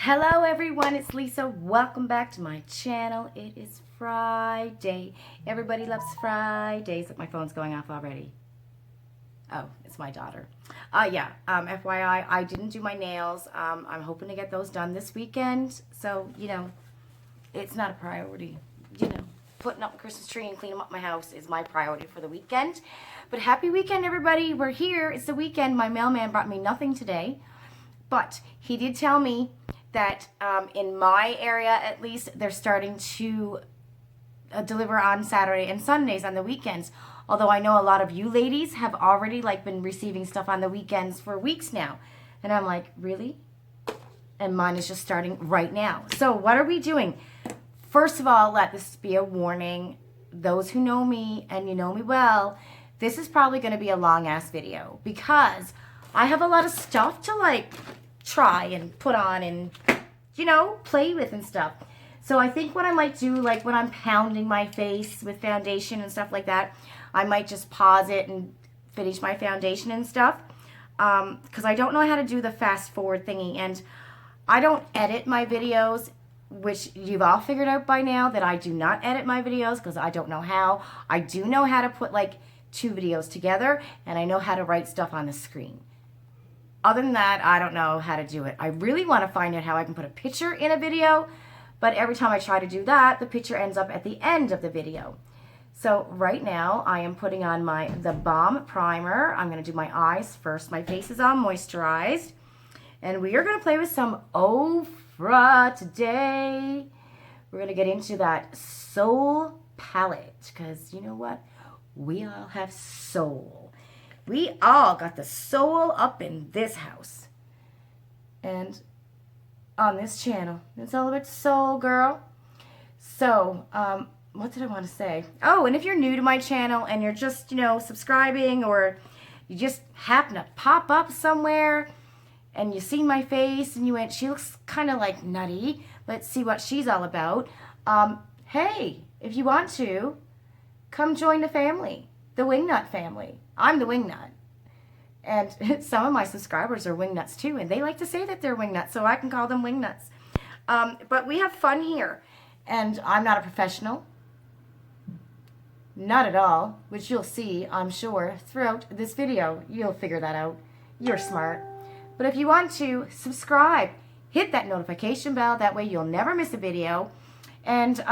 Hello everyone, it's Lisa. Welcome back to my channel. It is Friday. Everybody loves Fridays. My phone's going off already. Oh, it's my daughter. FYI, I didn't do my nails. I'm hoping to get those done this weekend. So, it's not a priority. Putting up a Christmas tree and cleaning up my house is my priority for the weekend. But happy weekend, everybody. We're here. It's the weekend. My mailman brought me nothing today. But he did tell me that in my area, at least, they're starting to deliver on Saturday and Sundays on the weekends. Although I know a lot of you ladies have already been receiving stuff on the weekends for weeks now. And I'm like, really? And mine is just starting right now. So what are we doing? First of all, let this be a warning. Those who know me, and you know me well, this is probably going to be a long-ass video. Because I have a lot of stuff to try and put on and, play with and stuff. So I think what I might do, when I'm pounding my face with foundation and stuff like that, I might just pause it and finish my foundation and stuff. Because I don't know how to do the fast forward thingy. And I don't edit my videos, which you've all figured out by now that I do not edit my videos because I don't know how. I do know how to put two videos together, and I know how to write stuff on the screen. Other than that, I don't know how to do it. I really want to find out how I can put a picture in a video, but every time I try to do that, the picture ends up at the end of the video. So right now, I am putting on the Balm Primer. I'm going to do my eyes first. My face is all moisturized. And we are going to play with some Ofra today. We're going to get into that Soul Palette, because you know what? We all have soul. We all got the soul up in this house. And on this channel, it's all about soul, girl. So, what did I want to say? Oh, and if you're new to my channel and you're just, subscribing, or you just happen to pop up somewhere and you see my face and you went, she looks kind of like Knotty. Let's see what she's all about. Hey, if you want to, come join the family, the Wingnut family. I'm the Wingnut. And some of my subscribers are Wingnuts too, and they like to say that they're Wingnuts, so I can call them Wingnuts. But we have fun here. And I'm not a professional. Not at all, which you'll see, I'm sure, throughout this video. You'll figure that out. You're smart. But if you want to, subscribe. Hit that notification bell. That way you'll never miss a video. And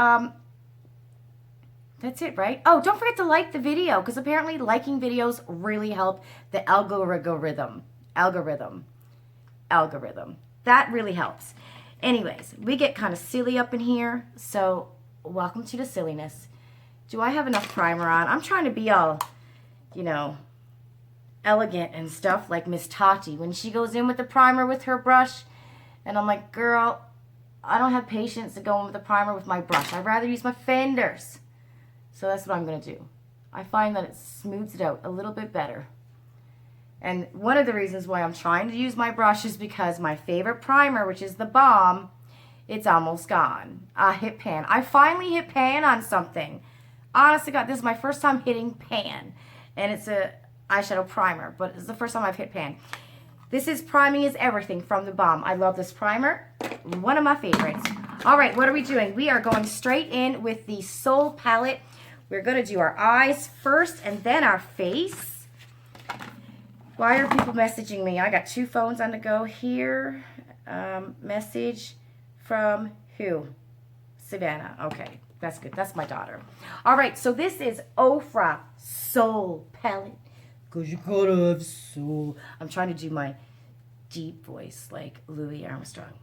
that's it, right? Oh, don't forget to like the video, because apparently liking videos really help the algorithm. That really helps. Anyways, we get kind of silly up in here, so welcome to the silliness. Do I have enough primer on? I'm trying to be all, elegant and stuff like Miss Tati when she goes in with the primer with her brush. And I'm like, girl, I don't have patience to go in with the primer with my brush. I'd rather use my fingers. So that's what I'm going to do. I find that it smooths it out a little bit better. And one of the reasons why I'm trying to use my brush is because my favorite primer, which is the Balm, it's almost gone. I hit pan. I finally hit pan on something. Honest to God, this is my first time hitting pan. And it's a eyeshadow primer, but it's the first time I've hit pan. This is Priming is Everything from the Balm. I love this primer. One of my favorites. All right, what are we doing? We are going straight in with the Soul Palette. We're going to do our eyes first and then our face. Why are people messaging me? I got two phones on the go here. Message from who? Savannah. Okay, that's good. That's my daughter. All right, so this is Ofra Soul Palette. Because you gotta have soul. I'm trying to do my deep voice like Louis Armstrong.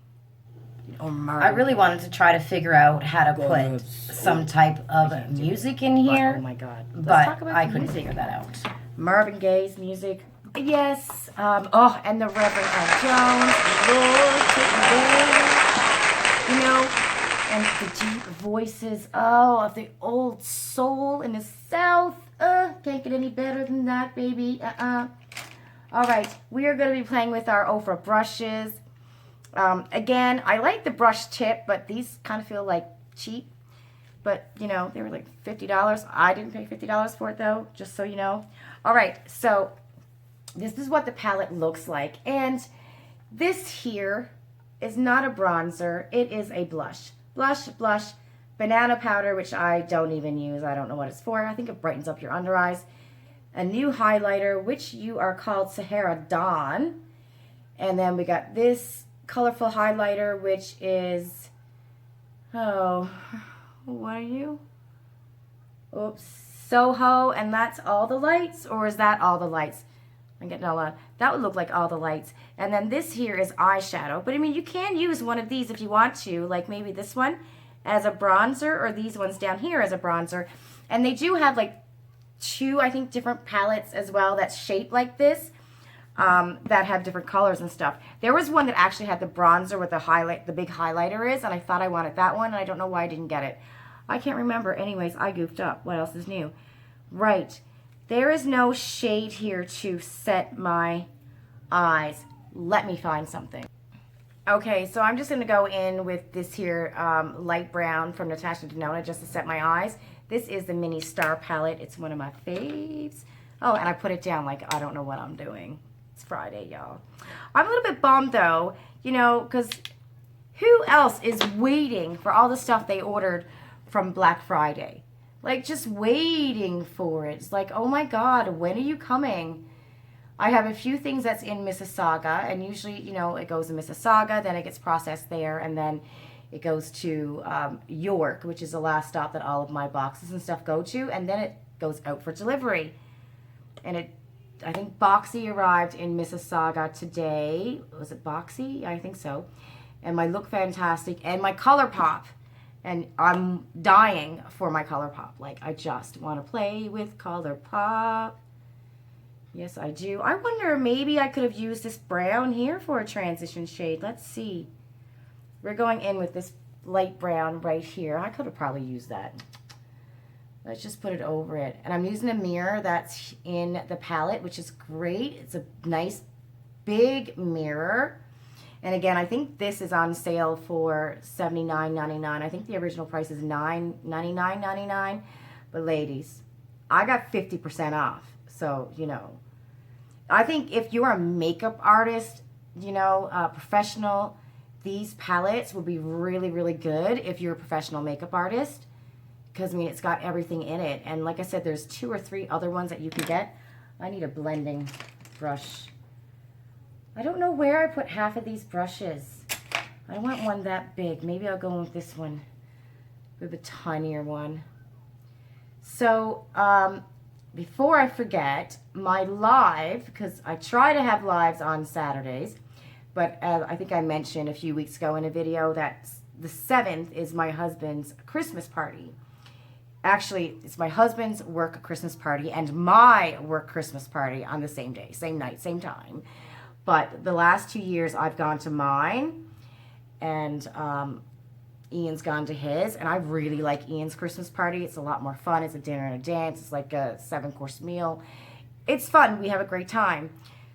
I really wanted to try to figure out how to put some type of music in here. Oh my God. But I couldn't figure that out. Marvin Gaye's music. Yes. And the Reverend Al Jones. Lord, take me there. And the deep voices. Oh, of the old soul in the South. Can't get any better than that, baby. All right. We are going to be playing with our Ofra brushes. Again, I like the brush tip, but these kind of feel cheap. But, they were $50. I didn't pay $50 for it, though, just so you know. All right, so this is what the palette looks like. And this here is not a bronzer. It is a blush. Blush, banana powder, which I don't even use. I don't know what it's for. I think it brightens up your under eyes. A new highlighter, which you are called Sahara Dawn. And then we got this colorful highlighter, which is, oh, what are you? Oops, Soho, and that's all the lights, or is that all the lights? I'm getting all out. That would look like all the lights. And then this here is eyeshadow. But I mean, you can use one of these if you want to, like maybe this one as a bronzer, or these ones down here as a bronzer. And they do have like two, I think, different palettes as well that's shaped like this, that have different colors and stuff. There was one that actually had the bronzer with the highlight, the big highlighter is, and I thought I wanted that one, and I don't know why I didn't get it. I can't remember. Anyways, I goofed up. What else is new? Right. There is no shade here to set my eyes. Let me find something. Okay, so I'm just going to go in with this here light brown from Natasha Denona just to set my eyes. This is the Mini Star palette. It's one of my faves. Oh, and I put it down like I don't know what I'm doing. It's Friday, y'all. I'm a little bit bummed, though, you know, because who else is waiting for all the stuff they ordered from Black Friday? Like, just waiting for it. It's like, oh my God, when are you coming? I have a few things that's in Mississauga, and usually, you know, it goes in Mississauga, then it gets processed there, and then it goes to York, which is the last stop that all of my boxes and stuff go to, and then it goes out for delivery. And I think Boxy arrived in Mississauga today. Was it Boxy? I think so. And my Look Fantastic and my ColourPop. And I'm dying for my ColourPop. Like, I just want to play with ColourPop. Yes, I do. I wonder, maybe I could have used this brown here for a transition shade. Let's see. We're going in with this light brown right here. I could have probably used that. Let's just put it over it. And I'm using a mirror that's in the palette, which is great. It's a nice big mirror. And again, I think this is on sale for $79.99. I think the original price is $99.99. But ladies, I got 50% off. So, you know, I think if you're a makeup artist, you know, professional, these palettes will be really, really good if you're a professional makeup artist. Because, I mean, it's got everything in it. And like I said, there's 2 or 3 other ones that you can get. I need a blending brush. I don't know where I put half of these brushes. I don't want one that big. Maybe I'll go with this one, with a tinier one. So, before I forget, my live, because I try to have lives on Saturdays, but I think I mentioned a few weeks ago in a video that the 7th is my husband's Christmas party. Actually, it's my husband's work Christmas party and my work Christmas party on the same day, same night, same time. But the last 2 years, I've gone to mine, and Ian's gone to his, and I really like Ian's Christmas party. It's a lot more fun. It's a dinner and a dance. It's like a 7-course meal. It's fun. We have a great time.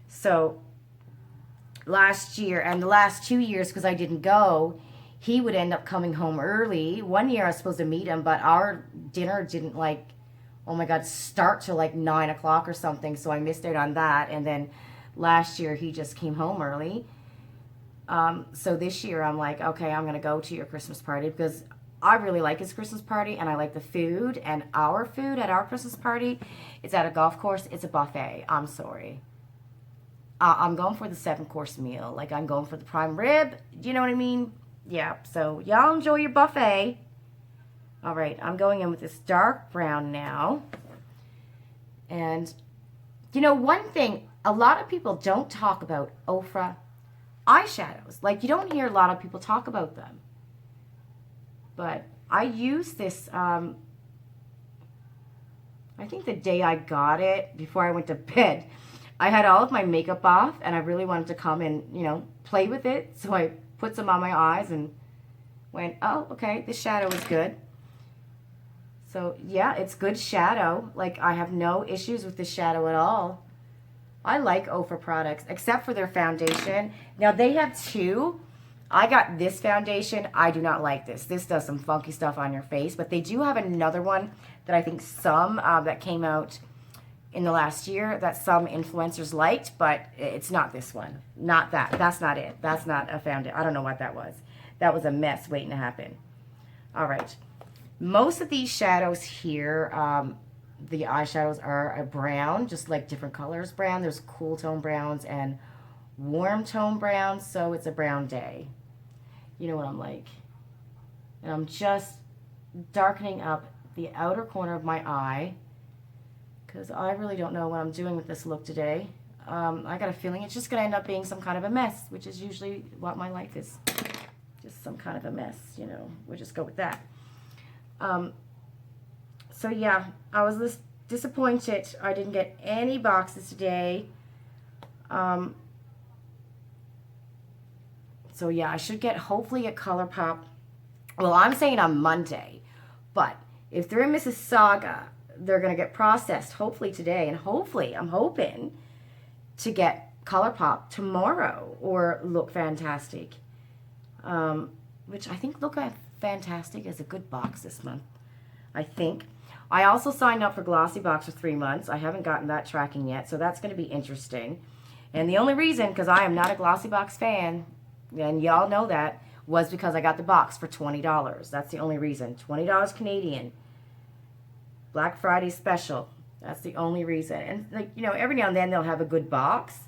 So last year, and the last 2 years, because I didn't go, he would end up coming home early. One year I was supposed to meet him, but our dinner didn't, like, oh my God, start till like 9 o'clock or something, so I missed out on that. And then last year, he just came home early. So this year, I'm like, okay, I'm going to go to your Christmas party because I really like his Christmas party, and I like the food. And our food at our Christmas party, it's at a golf course. It's a buffet. I'm sorry. I'm going for the 7-course meal. Like, I'm going for the prime rib. Do you know what I mean? Yeah, so y'all enjoy your buffet. All right, I'm going in with this dark brown now. And, you know, one thing, a lot of people don't talk about Ofra eyeshadows. Like, you don't hear a lot of people talk about them. But I used this, I think the day I got it, before I went to bed, I had all of my makeup off, and I really wanted to come and, you know, play with it. So I put some on my eyes and went, oh, okay, this shadow is good. So, yeah, it's good shadow. Like, I have no issues with this shadow at all. I like Ofra products, except for their foundation. Now, they have 2. I got this foundation. I do not like this. This does some funky stuff on your face. But they do have another one that I think that came out in the last year that some influencers liked, but it's not this one. Not that. That's not it. That's not a foundation. I don't know what that was. That was a mess waiting to happen. All right. Most of these shadows here, the eyeshadows are a brown, just like different colors brown. There's cool tone browns and warm tone browns, so it's a brown day. You know what I'm like. And I'm just darkening up the outer corner of my eye because I really don't know what I'm doing with this look today. I got a feeling it's just going to end up being some kind of a mess, which is usually what my life is. Just some kind of a mess, you know. We'll just go with that. So yeah, I was disappointed I didn't get any boxes today. So yeah, I should get hopefully a ColourPop. Well, I'm saying on Monday, but if they're in Mississauga, they're going to get processed hopefully today, and hopefully I'm hoping to get ColourPop tomorrow or Look Fantastic, which I think Look Fantastic is a good box this month, I think. I also signed up for Glossybox for 3 months. I haven't gotten that tracking yet, so that's going to be interesting. And the only reason, because I am not a Glossybox fan, and y'all know that, was because I got the box for $20. That's the only reason. $20 Canadian. Black Friday special. That's the only reason. And, like, you know, every now and then they'll have a good box.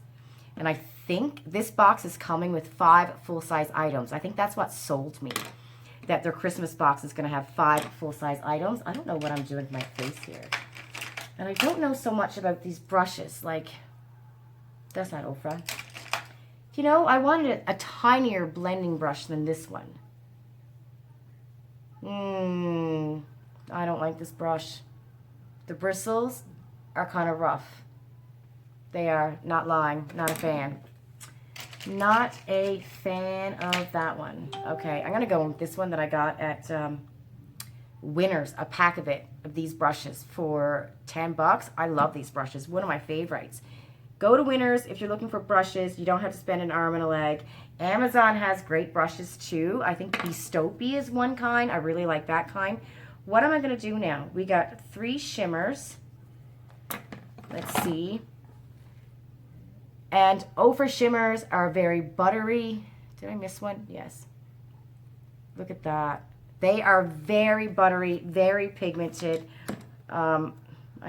And I think this box is coming with 5 full-size items. I think that's what sold me, that their Christmas box is going to have 5 full-size items. I don't know what I'm doing with my face here. And I don't know so much about these brushes. Like, that's not Ofra. You know, I wanted a tinier blending brush than this one. I don't like this brush. The bristles are kind of rough. They are, not lying, not a fan. Not a fan of that one. Okay, I'm going to go with this one that I got at Winners, a pack of these brushes for $10. I love these brushes, one of my favorites. Go to Winners if you're looking for brushes. You don't have to spend an arm and a leg. Amazon has great brushes too. I think Bestopy is one kind. I really like that kind. What am I going to do now? We got 3 shimmers. Let's see. And Ofra shimmers are very buttery. Did I miss one? Yes. Look at that. They are very buttery, very pigmented. I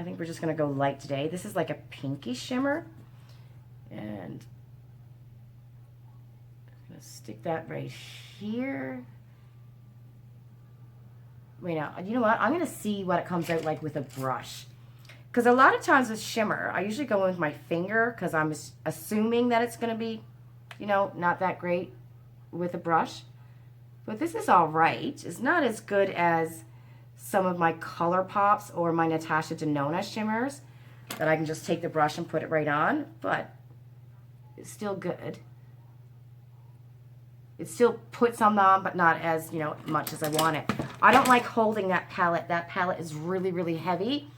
think we're just going to go light today. This is like a pinky shimmer. And I'm going to stick that right here. Wait, now, you know what? I'm going to see what it comes out like with a brush. Because a lot of times with shimmer, I usually go in with my finger because I'm assuming that it's going to be, you know, not that great with a brush. But this is all right. It's not as good as some of my ColourPops or my Natasha Denona shimmers that I can just take the brush and put it right on, but it's still good. It still puts some on, but not as, you know, much as I want it. I don't like holding that palette. That palette is really, really heavy.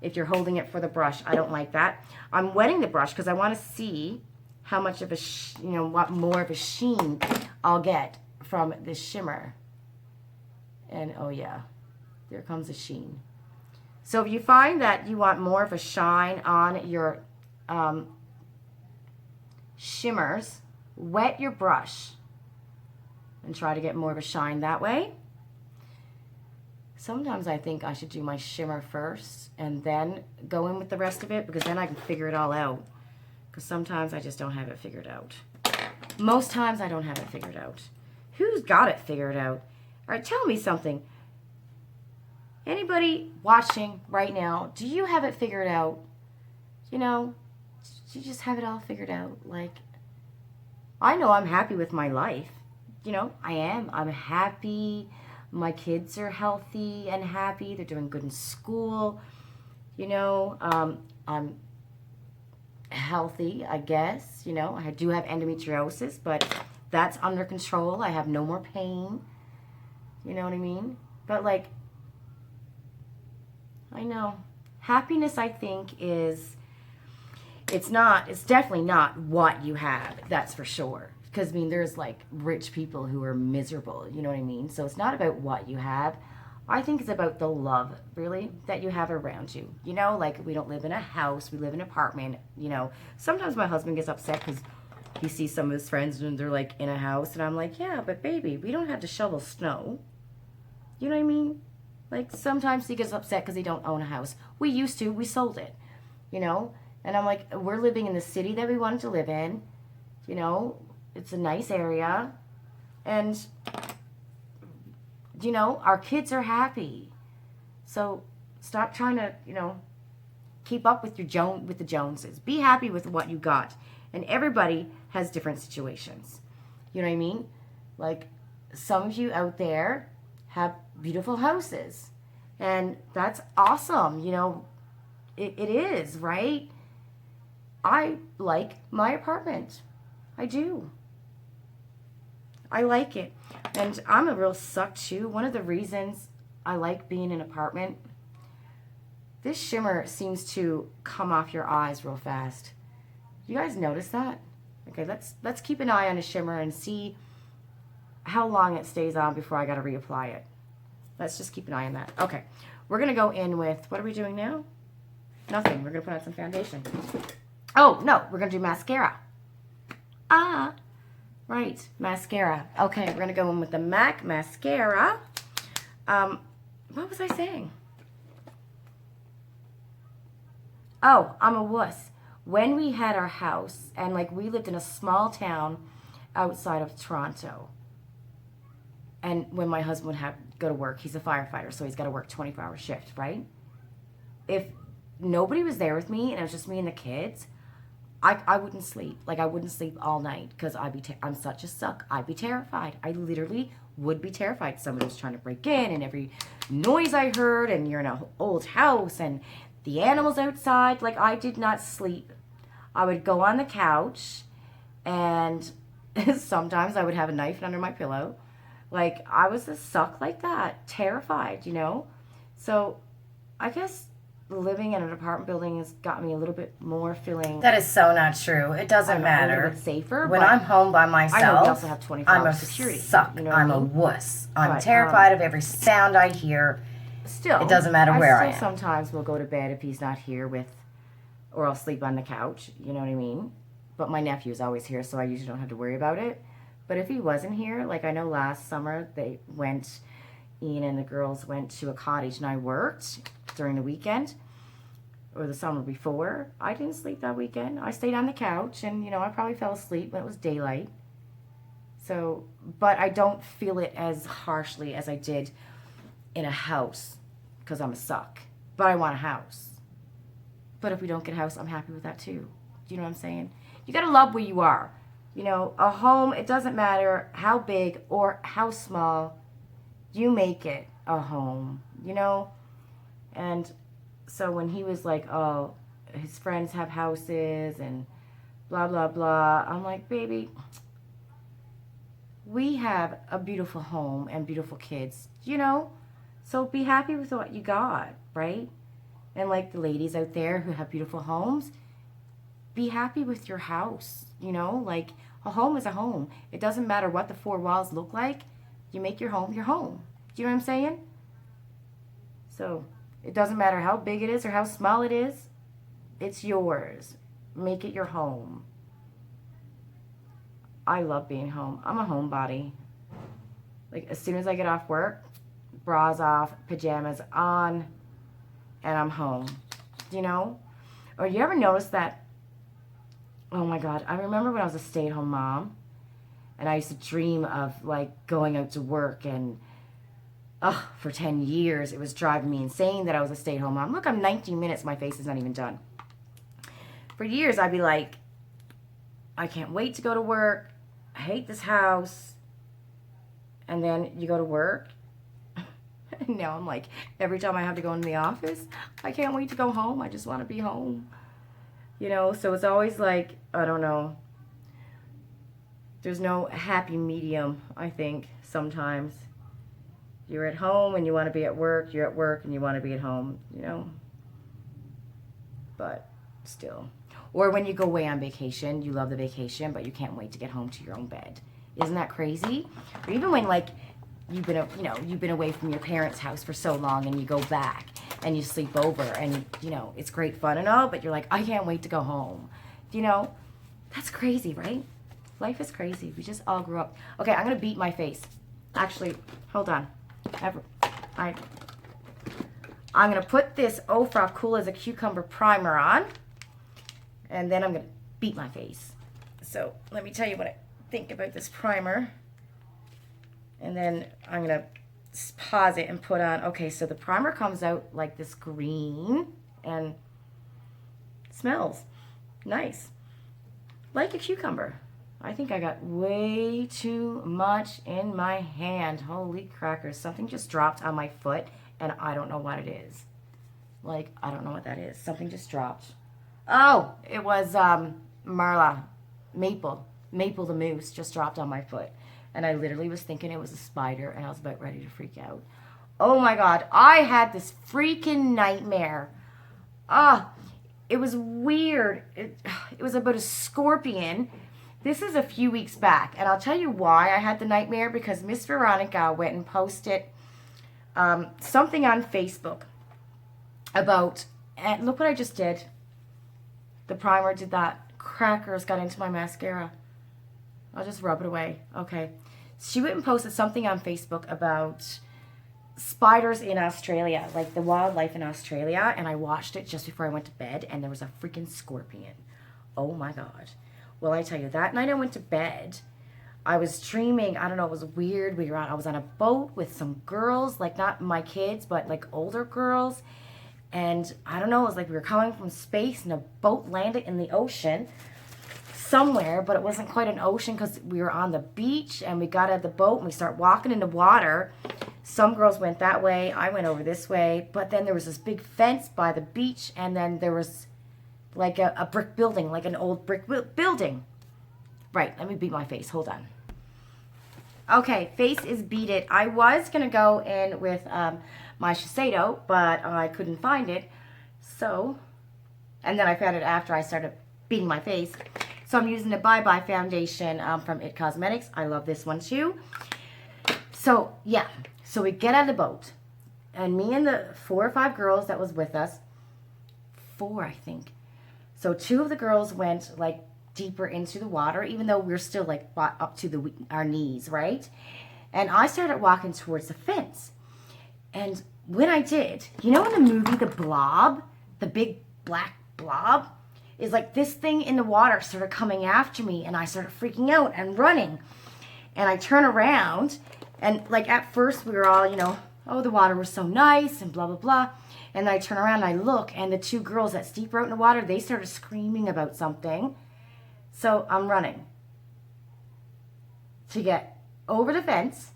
If you're holding it for the brush, I don't like that. I'm wetting the brush because I want to see how much of a, you know, what more of a sheen I'll get from this shimmer. And oh yeah, there comes a sheen. So if you find that you want more of a shine on your shimmers, wet your brush and try to get more of a shine that way. Sometimes I think I should do my shimmer first and then go in with the rest of it, because then I can figure it all out. Because sometimes I just don't have it figured out. Most times I don't have it figured out. Who's got it figured out? All right, tell me something. Anybody watching right now, do you have it figured out? You know, do you just have it all figured out? Like, I know I'm happy with my life. You know, I am. I'm happy. My kids are healthy and happy. They're doing good in school. You know, I'm healthy, I guess. You know, I do have endometriosis, but that's under control. I have no more pain. You know what I mean? But, like, I know. Happiness, I think, is, it's definitely not what you have. That's for sure. Because, I mean, there's, like, rich people who are miserable, you know what I mean? So it's not about what you have. I think it's about the love, really, that you have around you. You know, like we don't live in a house, we live in an apartment. You know, sometimes my husband gets upset because he sees some of his friends and they're like in a house. And I'm like, yeah, but baby, we don't have to shovel snow. You know what I mean? Like sometimes he gets upset because he don't own a house. We used to, we sold it, you know? And I'm like, we're living in the city that we wanted to live in. You know, it's a nice area. And you know, our kids are happy. So stop trying to, you know, keep up with with the Joneses. Be happy with what you got. And everybody has different situations. You know what I mean? Like some of you out there have beautiful houses. And that's awesome. You know, it is, right? I like my apartment. I do. I like it. And I'm a real suck too. One of the reasons I like being in an apartment, this shimmer seems to come off your eyes real fast. You guys notice that? Okay, let's keep an eye on the shimmer and see how long it stays on before I got to reapply it. Let's just keep an eye on that. Okay, we're going to go in with, what are we doing now? Nothing. We're going to put on some foundation. Oh, no, we're going to do mascara. Right, mascara. Okay, we're going to go in with the MAC mascara. What was I saying? Oh, I'm a wuss. When we had our house, and like we lived in a small town outside of Toronto, and when my husband would have go to work, he's a firefighter, so he's got to work 24-hour shift, right? If nobody was there with me and it was just me and the kids, I wouldn't sleep. Like, I wouldn't sleep all night because I'm such a suck. I'd be terrified. I literally would be terrified. Somebody was trying to break in, and every noise I heard, and you're in an old house, and the animals outside. Like, I did not sleep. I would go on the couch, and sometimes I would have a knife under my pillow. Like, I was a suck like that. Terrified, you know? So, I guess living in an apartment building has got me a little bit more feeling. That is so not true. It doesn't matter. A little bit safer. When I'm home by myself, I know we also have 24-hour security. Suck. You know I'm a wuss. I'm terrified of every sound I hear. Still, it doesn't matter where I am. Sometimes we'll go to bed if he's not here or I'll sleep on the couch. You know what I mean? But my nephew's always here, so I usually don't have to worry about it. But if he wasn't here, like I know last summer Ian and the girls went to a cottage and I worked during the weekend or the summer before. I didn't sleep that weekend. I stayed on the couch and, you know, I probably fell asleep when it was daylight. So, but I don't feel it as harshly as I did in a house because I'm a suck. But I want a house. But if we don't get a house, I'm happy with that too. Do you know what I'm saying? You got to love where you are. You know, a home, it doesn't matter how big or how small, you make it a home, you know? And so when he was like, oh, his friends have houses and blah, blah, blah, I'm like, baby, we have a beautiful home and beautiful kids, you know? So be happy with what you got, right? And like the ladies out there who have beautiful homes, be happy with your house, you know? Like, a home is a home. It doesn't matter what the four walls look like. You make your home your home. Do you know what I'm saying? So, it doesn't matter how big it is or how small it is. It's yours. Make it your home. I love being home. I'm a homebody. Like, as soon as I get off work, bras off, pajamas on, and I'm home. You know? Or you ever notice that? Oh my God, I remember when I was a stay-at-home mom and I used to dream of like going out to work and for 10 years it was driving me insane that I was a stay-at-home mom. Look, I'm 19 minutes, my face is not even done. For years I'd be like, I can't wait to go to work. I hate this house. And then you go to work. And now I'm like, every time I have to go into the office, I can't wait to go home. I just want to be home. You know, so it's always like, I don't know. There's no happy medium, I think, sometimes. You're at home and you want to be at work. You're at work and you want to be at home, you know. But still. Or when you go away on vacation, you love the vacation, but you can't wait to get home to your own bed. Isn't that crazy? Or even when, like, you've been away from your parents' house for so long, and you go back and you sleep over, and it's great fun and all, but you're like, I can't wait to go home. That's crazy, right? Life is crazy. We just all grew up. Okay, I'm gonna beat my face. Actually, hold on. I'm gonna put this Ofra Cool as a Cucumber primer on, and then I'm gonna beat my face. So let me tell you what I think about this primer, and then I'm gonna pause it and put on. Okay, so the primer comes out like this green and smells nice, like a cucumber. I think I got way too much in my hand. Holy crackers. Something just dropped on my foot, and I don't know what it is. Like, I don't know what that is. Something just dropped. Oh, it was Marla. Maple the Moose just dropped on my foot. And I literally was thinking it was a spider, and I was about ready to freak out. Oh my God. I had this freaking nightmare. It was weird. It was about a scorpion. This is a few weeks back, and I'll tell you why I had the nightmare, because Miss Veronica went and posted something on Facebook about, and look what I just did. The primer did that. Crackers got into my mascara. I'll just rub it away. Okay. She went and posted something on Facebook about spiders in Australia, like the wildlife in Australia, and I watched it just before I went to bed, and there was a freaking scorpion. Oh my God. Well, I tell you, that night I went to bed, I was dreaming, I don't know, it was weird. I was on a boat with some girls, like not my kids, but like older girls. And I don't know, it was like we were coming from space, and a boat landed in the ocean somewhere, but it wasn't quite an ocean because we were on the beach, and we got out of the boat and we started walking in the water. Some girls went that way, I went over this way, but then there was this big fence by the beach, and then there was like a brick building, like an old brick building. Right, let me beat my face. Hold on. Okay, face is beaded. I was going to go in with my Shiseido, but I couldn't find it. So, and then I found it after I started beating my face. So I'm using the Bye Bye foundation from It Cosmetics. I love this one too. So, yeah. So we get out of the boat. And me and the 4 or 5 girls that was with us, 4 I think. So 2 of the girls went like deeper into the water, even though we're still like up to our knees, right? And I started walking towards the fence. And when I did, in the movie The Blob, the big black blob, is like this thing in the water started coming after me, and I started freaking out and running. And I turn around, and like at first we were all, oh, the water was so nice and blah, blah, blah. And then I turn around and I look, and the 2 girls that's deeper out in the water, they started screaming about something. So I'm running to get over the fence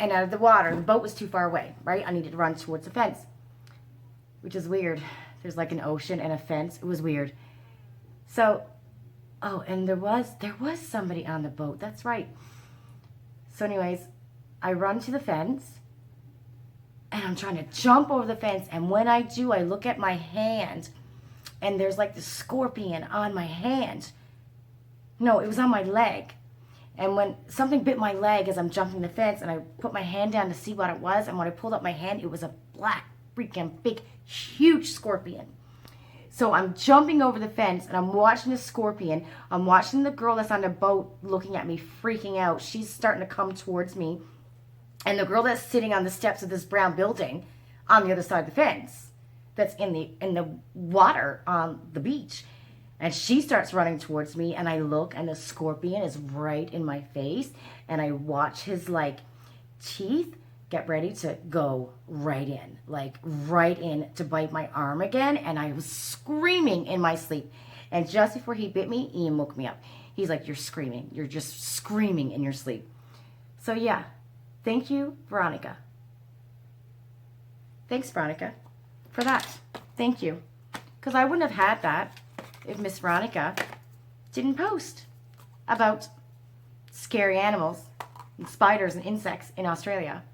and out of the water. The boat was too far away, right? I needed to run towards the fence, which is weird. There's like an ocean and a fence. It was weird. So, oh, and there was somebody on the boat. That's right. So anyways, I run to the fence, and I'm trying to jump over the fence, and when I do, I look at my hand, and there's like this scorpion on my hand. No, it was on my leg. And when something bit my leg as I'm jumping the fence, and I put my hand down to see what it was, and when I pulled up my hand, it was a black, freaking big, huge scorpion. So I'm jumping over the fence, and I'm watching the scorpion. I'm watching the girl that's on the boat looking at me, freaking out. She's starting to come towards me. And the girl that's sitting on the steps of this brown building on the other side of the fence, that's in the water on the beach, and she starts running towards me, and I look, and the scorpion is right in my face, and I watch his like teeth get ready to go right in to bite my arm again, and I was screaming in my sleep. And just before he bit me, Ian woke me up. He's like, "You're screaming. You're just screaming in your sleep." So yeah. Thank you, Veronica. Thanks, Veronica, for that. Thank you. Because I wouldn't have had that if Miss Veronica didn't post about scary animals and spiders and insects in Australia.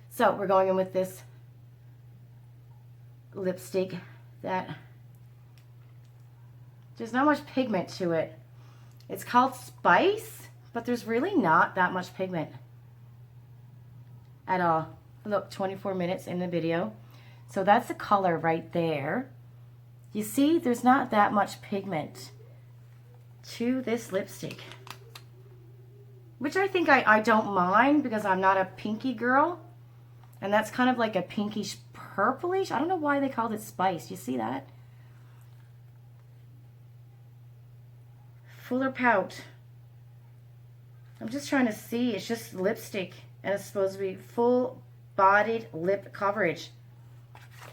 So we're going in with this lipstick that there's not much pigment to it. It's called Spice, but there's really not that much pigment. at all. Look, 24 minutes in the video. So that's the color right there. You see, there's not that much pigment to this lipstick, which I think I don't mind because I'm not a pinky girl. And that's kind of like a pinkish purplish. I don't know why they called it spice. You see that? Fuller pout. I'm just trying to see. It's just lipstick, and it's supposed to be full-bodied lip coverage.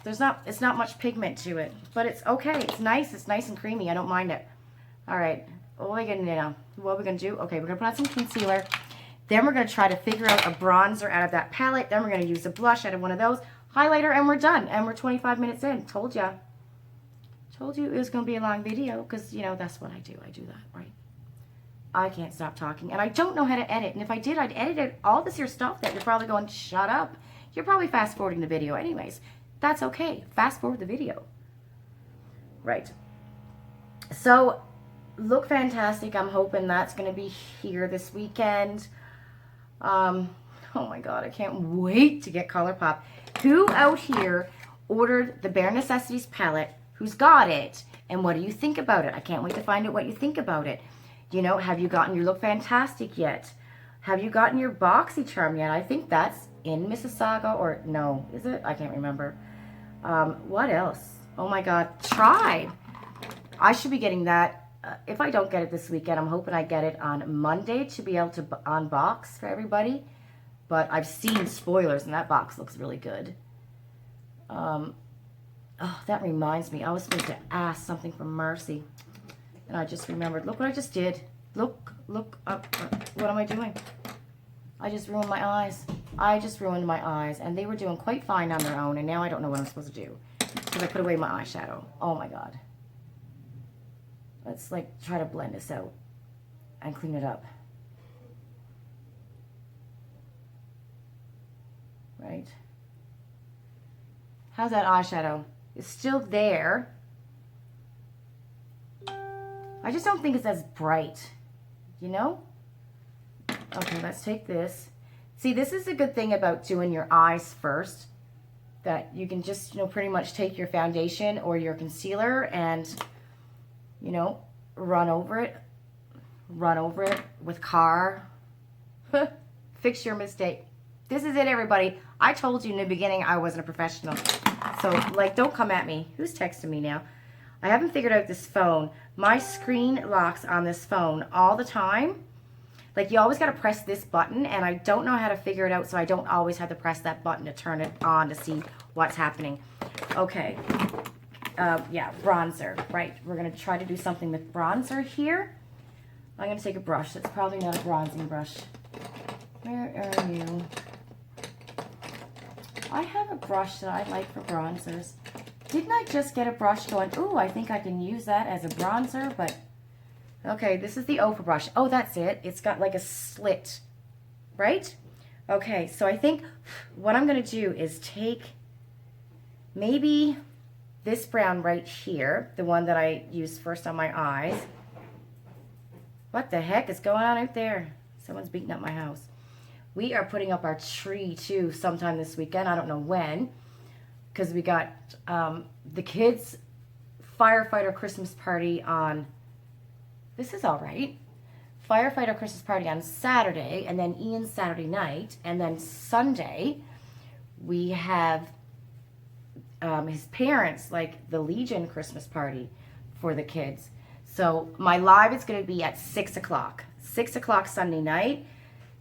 It's not much pigment to it, but it's okay. It's nice. It's nice and creamy. I don't mind it. All right. What are we gonna do now? What are we gonna do? Okay, we're gonna put on some concealer. Then we're gonna try to figure out a bronzer out of that palette. Then we're gonna use a blush out of one of those, highlighter, and we're done. And we're 25 minutes in. Told ya. Told you it was gonna be a long video because you know that's what I do. I do that, right? I can't stop talking, and I don't know how to edit. And if I did, I'd edit it, all this here stuff that you're probably going, shut up. You're probably fast forwarding the video anyways. That's okay. Fast forward the video. Right. So, look fantastic. I'm hoping that's going to be here this weekend. Oh my God, I can't wait to get ColourPop. Who out here ordered the Bare Necessities palette? Who's got it? And what do you think about it? I can't wait to find out what you think about it. You know, have you gotten your Look Fantastic yet? Have you gotten your Boxycharm yet? I think that's in Mississauga, or no, is it? I can't remember. What else? Oh my God, Tribe. I should be getting that. If I don't get it this weekend, I'm hoping I get it on Monday to be able to unbox for everybody. But I've seen spoilers, and that box looks really good. Oh, that reminds me. I was supposed to ask something from Mercy. And I just remembered. Look what I just did. Look up. What am I doing? I just ruined my eyes. I just ruined my eyes. And they were doing quite fine on their own. And now I don't know what I'm supposed to do. Because I put away my eyeshadow. Oh my God. Let's like try to blend this out. And clean it up. Right. How's that eyeshadow? It's still there. I just don't think it's as bright, you know? Okay, let's take this. See, this is a good thing about doing your eyes first, that you can just, you know, pretty much take your foundation or your concealer and, you know, run over it with car. Fix your mistake. This is it, everybody. I told you in the beginning I wasn't a professional. So, like, don't come at me. Who's texting me now? I haven't figured out this phone. My screen locks on this phone all the time. Like, you always got to press this button, and I don't know how to figure it out, so I don't always have to press that button to turn it on to see what's happening. Okay. Yeah, bronzer. Right. We're going to try to do something with bronzer here. I'm going to take a brush. That's probably not a bronzing brush. Where are you? I have a brush that I like for bronzers. Didn't I just get a brush going, ooh, I think I can use that as a bronzer, but... Okay, this is the Ofra brush. Oh, that's it. It's got like a slit, right? Okay, so I think what I'm going to do is take maybe this brown right here, the one that I used first on my eyes. What the heck is going on out there? Someone's beating up my house. We are putting up our tree, too, sometime this weekend. I don't know when, because we got the kids' firefighter Christmas party on... This is all right. Firefighter Christmas party on Saturday, and then Ian's Saturday night, and then Sunday we have his parents, like the Legion Christmas party for the kids. So my live is going to be at 6 o'clock. 6 o'clock Sunday night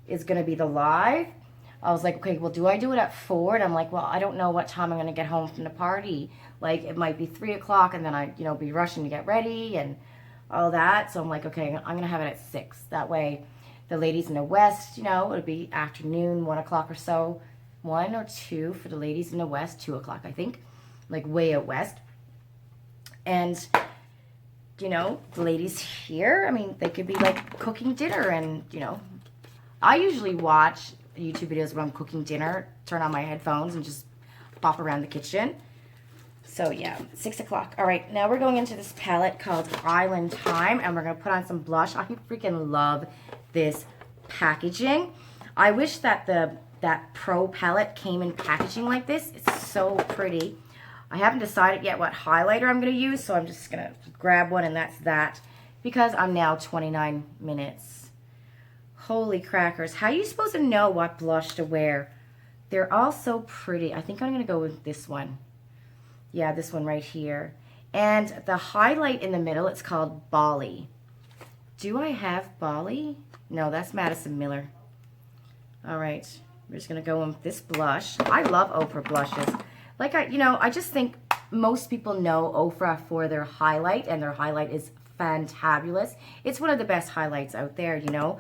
is going to be the live. I was like, okay, well, do I do it at 4? And I'm like, well, I don't know what time I'm going to get home from the party. Like, it might be 3 o'clock, and then I, you know, be rushing to get ready and all that. So I'm like, okay, I'm going to have it at 6. That way, the ladies in the West, you know, it'll be afternoon, 1 o'clock or so. 1 or 2 for the ladies in the West, 2 o'clock, I think. Like, way out West. And, you know, the ladies here, I mean, they could be, like, cooking dinner and, you know. I usually watch YouTube videos when I'm cooking dinner, turn on my headphones and just pop around the kitchen. So, yeah, 6 o'clock. All right, now we're going into this palette called Island Time, and we're going to put on some blush. I freaking love this packaging. I wish that the that Pro palette came in packaging like this. It's so pretty. I haven't decided yet what highlighter I'm going to use, so I'm just going to grab one, and that's that, because I'm now 29 minutes. Holy crackers. How are you supposed to know what blush to wear? They're all so pretty. I think I'm going to go with this one. Yeah, this one right here. And the highlight in the middle, it's called Bali. Do I have Bali? No, that's Madison Miller. All right. We're just going to go in with this blush. I love Ofra blushes. Like, I just think most people know Ofra for their highlight, and their highlight is fantabulous. It's one of the best highlights out there, you know.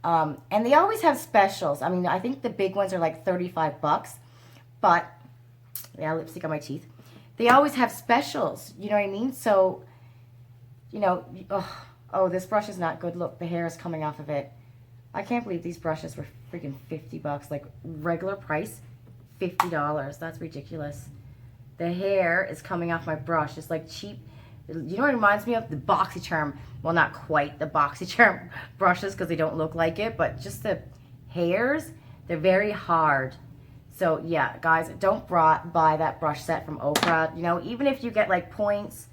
And they always have specials. I mean, I think the big ones are like 35 bucks. But, yeah, lipstick on my teeth. They always have specials, you know what I mean? So, you know, oh, this brush is not good. Look, the hair is coming off of it. I can't believe these brushes were freaking 50 bucks. Like, regular price, $50. That's ridiculous. The hair is coming off my brush. It's like cheap. You know what it reminds me of? The Boxycharm. Well, not quite the Boxycharm brushes, because they don't look like it, but just the hairs, they're very hard. So, yeah, guys, don't buy that brush set from Ofra. You know, even if you get, like, points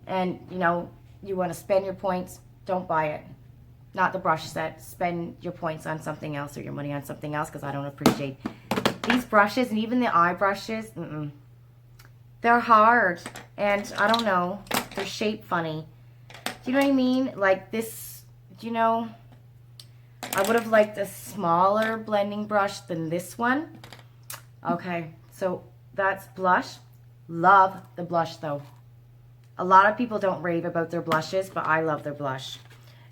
and, you know, you want to spend your points, don't buy it. Not the brush set. Spend your points on something else, or your money on something else, because I don't appreciate these brushes. And even the eye brushes, they're hard. And I don't know. They're shaped funny. Do you know what I mean? Like this, you know, I would have liked a smaller blending brush than this one. Okay, so that's blush. Love the blush, though. A lot of people don't rave about their blushes, but I love their blush.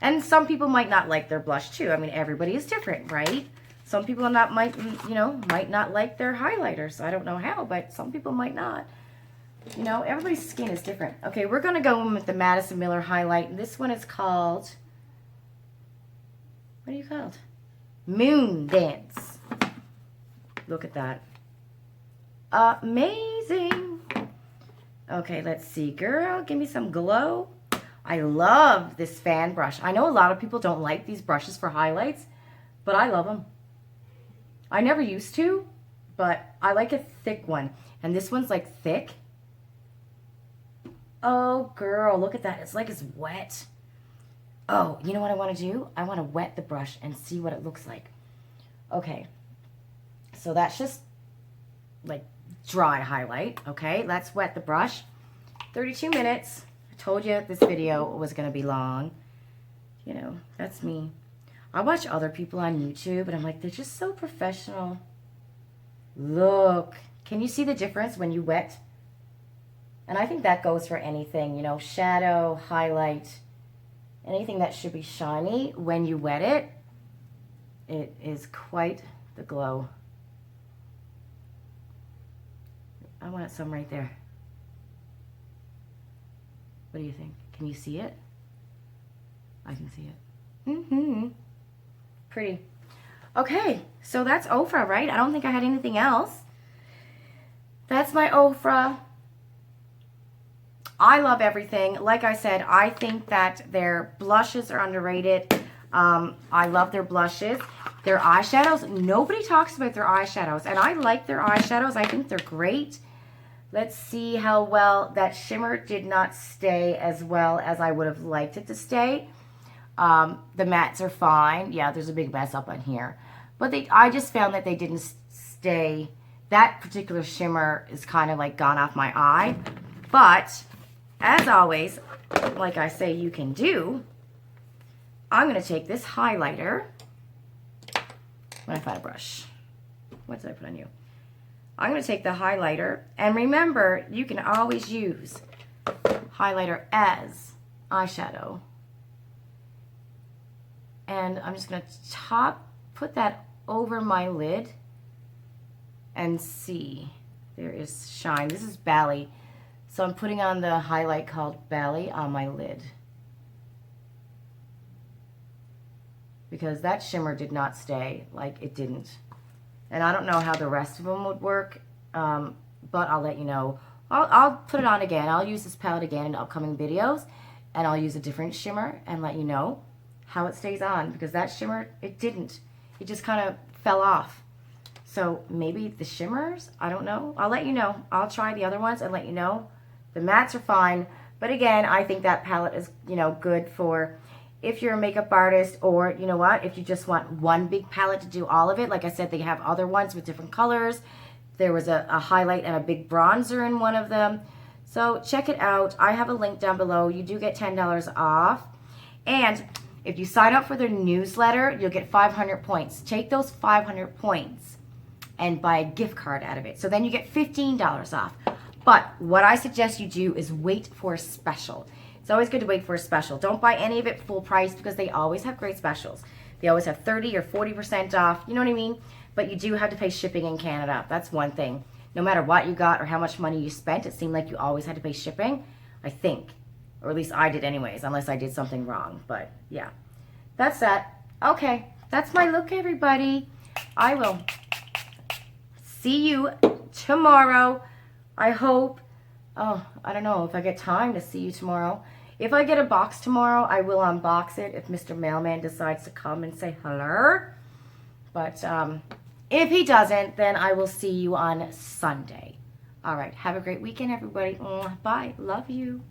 And some people might not like their blush, too. I mean, everybody is different, right? Some people might not like their highlighters. I don't know how, but some people might not. You know, everybody's skin is different. Okay, we're going to go in with the Madison Miller highlight. This one is called, what are you called? Moon Dance. Look at that. Amazing. Okay, let's see. Girl, give me some glow. I love this fan brush. I know a lot of people don't like these brushes for highlights, but I love them. I never used to, but I like a thick one. And this one's like thick. Oh, girl, look at that. It's like it's wet. Oh, you know what I want to do? I want to wet the brush and see what it looks like. Okay. So that's just like dry highlight. Okay, let's wet the brush. 32 minutes. I told you this video was going to be long. You know, that's me. I watch other people on YouTube, and I'm like, they're just so professional. Look. Can you see the difference when you wet? And I think that goes for anything, you know, shadow, highlight, anything that should be shiny. When you wet it, it is quite the glow. I want some right there. What do you think? Can you see it? I can see it. Pretty. Okay, so that's Ofra, right? I don't think I had anything else. That's my Ofra. I love everything. Like I said, I think that their blushes are underrated. I love their blushes. Their eyeshadows, nobody talks about their eyeshadows. And I like their eyeshadows. I think they're great. Let's see how well that shimmer did not stay as well as I would have liked it to stay. The mattes are fine. Yeah, there's a big mess up on here. But I just found that they didn't stay. That particular shimmer is kind of like gone off my eye. But as always, like I say you can do, I'm going to take this highlighter. When I find a brush. What did I put on you? I'm going to take the highlighter. And remember, you can always use highlighter as eyeshadow. And I'm just going to put that over my lid and see. There is shine. This is Bali. So I'm putting on the highlight called Bali on my lid. Because that shimmer did not stay. Like, it didn't. And I don't know how the rest of them would work. But I'll let you know. I'll put it on again. I'll use this palette again in upcoming videos. And I'll use a different shimmer and let you know how it stays on. Because that shimmer, it didn't. It just kind of fell off. So maybe the shimmers, I don't know. I'll let you know. I'll try the other ones and let you know. The mattes are fine. But again, I think that palette is, good for if you're a makeup artist, or you know what, if you just want one big palette to do all of it. Like I said, they have other ones with different colors. There was a highlight and a big bronzer in one of them. So check it out. I have a link down below. You do get $10 off. And if you sign up for their newsletter, you'll get 500 points. Take those 500 points and buy a gift card out of it. So then you get $15 off. But what I suggest you do is wait for a special. It's always good to wait for a special. Don't buy any of it full price because they always have great specials. They always have 30 or 40% off. You know what I mean? But you do have to pay shipping in Canada. That's one thing. No matter what you got or how much money you spent, it seemed like you always had to pay shipping, I think. Or at least I did anyways, unless I did something wrong. But yeah, that's that. Okay, that's my look, everybody. I will see you tomorrow. I hope, I don't know if I get time to see you tomorrow. If I get a box tomorrow, I will unbox it if Mr. Mailman decides to come and say hello. But if he doesn't, then I will see you on Sunday. All right, have a great weekend, everybody. Bye. Love you.